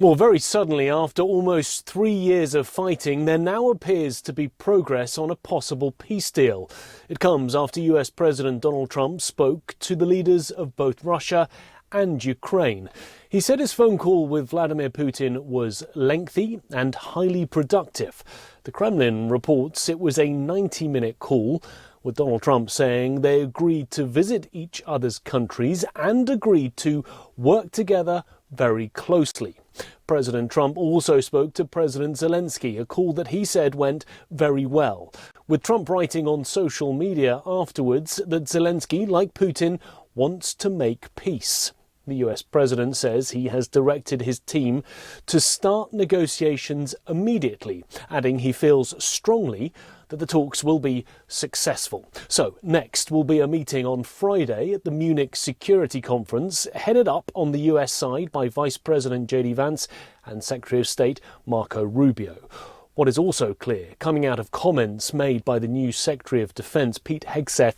Well, very suddenly, after almost 3 years of fighting, there now appears to be progress on a possible peace deal. It comes after US President Donald Trump spoke to the leaders of both Russia and Ukraine. He said his phone call with Vladimir Putin was lengthy and highly productive. The Kremlin reports it was a 90-minute call, with Donald Trump saying they agreed to visit each other's countries and agreed to work together very closely. President Trump also spoke to President Zelensky, a call that he said went very well, with Trump writing on social media afterwards that Zelensky, like Putin, wants to make peace. The US president says he has directed his team to start negotiations immediately, adding he feels strongly that the talks will be successful. So next will be a meeting on Friday at the Munich Security Conference, headed up on the US side by Vice President J.D. Vance and Secretary of State Marco Rubio. What is also clear, coming out of comments made by the new Secretary of Defense Pete Hegseth,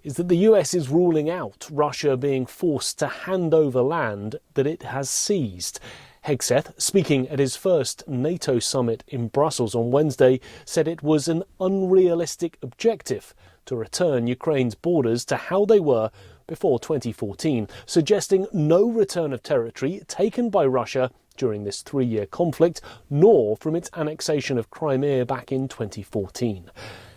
is that the US is ruling out Russia being forced to hand over land that it has seized. Hegseth, speaking at his first NATO summit in Brussels on Wednesday, said it was an unrealistic objective to return Ukraine's borders to how they were before 2014, suggesting no return of territory taken by Russia during this 3-year conflict, nor from its annexation of Crimea back in 2014.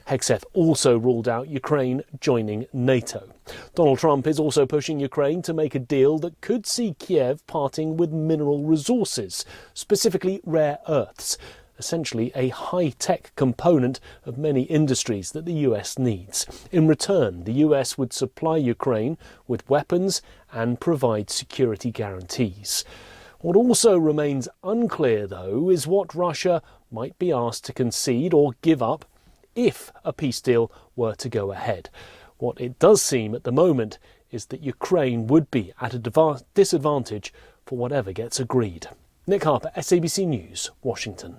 Hegseth also ruled out Ukraine joining NATO. Donald Trump is also pushing Ukraine to make a deal that could see Kiev parting with mineral resources, specifically rare earths, essentially a high-tech component of many industries that the US needs. In return, the US would supply Ukraine with weapons and provide security guarantees. What also remains unclear, though, is what Russia might be asked to concede or give up if a peace deal were to go ahead. What it does seem at the moment is that Ukraine would be at a disadvantage for whatever gets agreed. Nick Harper, SABC News, Washington.